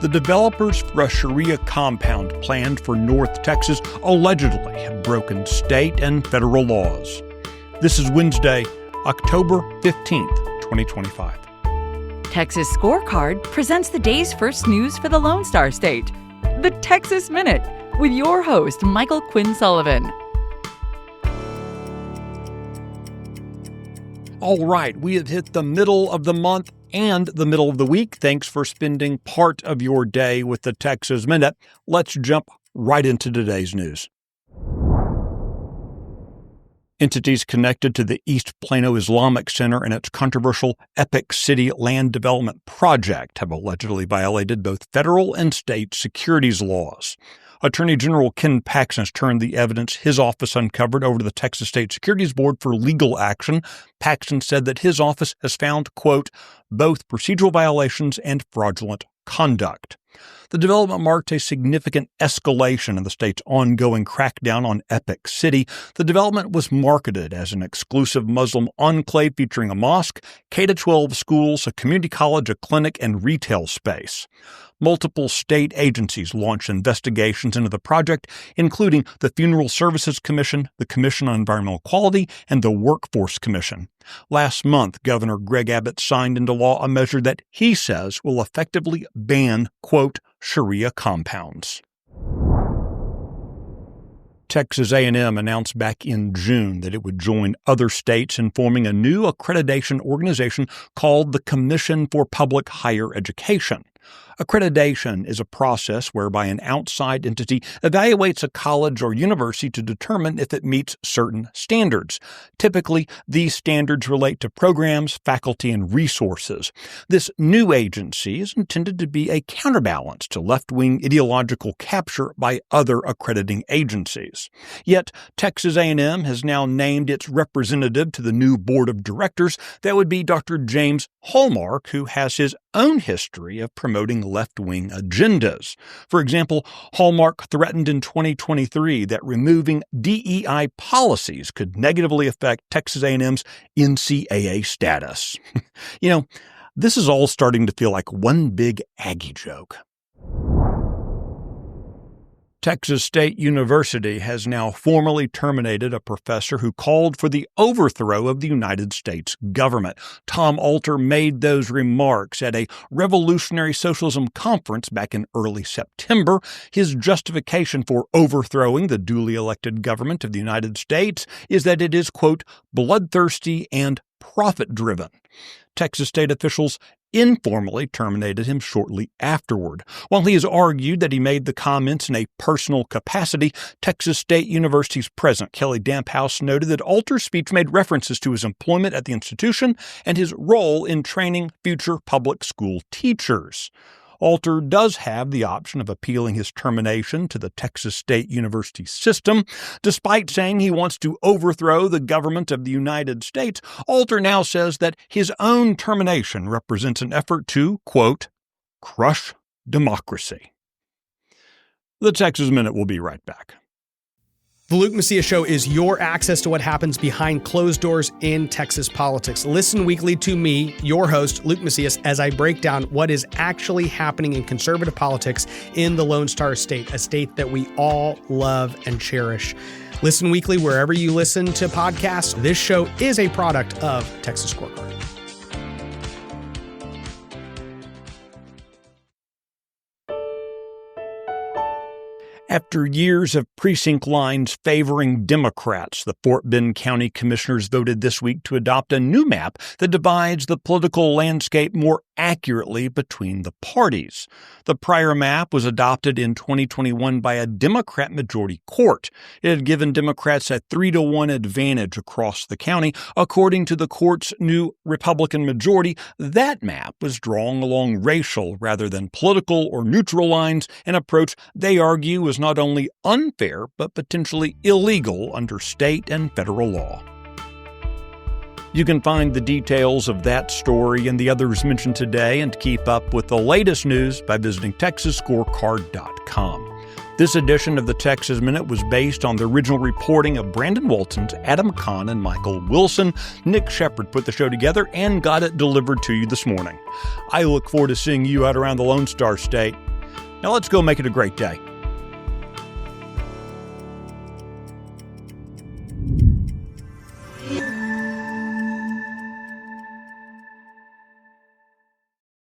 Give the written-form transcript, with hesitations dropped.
The developers for a Sharia compound planned for North Texas allegedly have broken state and federal laws. This is Wednesday, October 15th, 2025. Texas Scorecard presents the day's first news for the Lone Star State. The Texas Minute, with your host, Michael Quinn Sullivan. All right, we have hit the middle of the month and the middle of the week. Thanks for spending part of your day with the Texas Minute. Let's jump right into today's news. Entities connected to the East Plano Islamic Center and its controversial Epic City land development project have allegedly violated both federal and state securities laws. Attorney General Ken Paxton has turned the evidence his office uncovered over to the Texas State Securities Board for legal action. Paxton said that his office has found, quote, both procedural violations and fraudulent conduct. The development marked a significant escalation in the state's ongoing crackdown on Epic City. The development was marketed as an exclusive Muslim enclave featuring a mosque, K-12 schools, a community college, a clinic, and retail space. Multiple state agencies launched investigations into the project, including the Funeral Services Commission, the Commission on Environmental Quality, and the Workforce Commission. Last month, Governor Greg Abbott signed into law a measure that he says will effectively ban, quote, Sharia compounds. Texas A&M announced back in June that it would join other states in forming a new accreditation organization called the Commission for Public Higher Education. Accreditation is a process whereby an outside entity evaluates a college or university to determine if it meets certain standards. Typically, these standards relate to programs, faculty, and resources. This new agency is intended to be a counterbalance to left-wing ideological capture by other accrediting agencies. Yet, Texas A&M has now named its representative to the new board of directors. That would be Dr. James Hallmark, who has his own history of promoting left-wing agendas. For example, Hallmark threatened in 2023 that removing DEI policies could negatively affect Texas A&M's NCAA status. This is all starting to feel like one big Aggie joke. Texas State University has now formally terminated a professor who called for the overthrow of the United States government. Tom Alter made those remarks at a revolutionary socialism conference back in early September. His justification for overthrowing the duly elected government of the United States is that it is, quote, bloodthirsty and profit-driven. Texas state officials informally terminated him shortly afterward. While he has argued that he made the comments in a personal capacity, Texas State University's president, Kelly Damphouse, noted that Alter's speech made references to his employment at the institution and his role in training future public school teachers. Alter does have the option of appealing his termination to the Texas State University system. Despite saying he wants to overthrow the government of the United States, Alter now says that his own termination represents an effort to, quote, crush democracy. The Texas Minute will be right back. The Luke Macias Show is your access to what happens behind closed doors in Texas politics. Listen weekly to me, your host, Luke Macias, as I break down what is actually happening in conservative politics in the Lone Star State, a state that we all love and cherish. Listen weekly wherever you listen to podcasts. This show is a product of Texas Scorecard. After years of precinct lines favoring Democrats, the Fort Bend County Commissioners voted this week to adopt a new map that divides the political landscape more accurately between the parties. The prior map was adopted in 2021 by a Democrat majority court. It had given Democrats a 3-1 advantage across the county. According to the court's new Republican majority, that map was drawn along racial rather than political or neutral lines, an approach they argue is not only unfair but potentially illegal under state and federal law. You can find the details of that story and the others mentioned today and keep up with the latest news by visiting TexasScorecard.com. This edition of the Texas Minute was based on the original reporting of Brandon Waltons, Adam Kahn, and Michael Wilson. Nick Shepard put the show together and got it delivered to you this morning. I look forward to seeing you out around the Lone Star State. Now let's go make it a great day.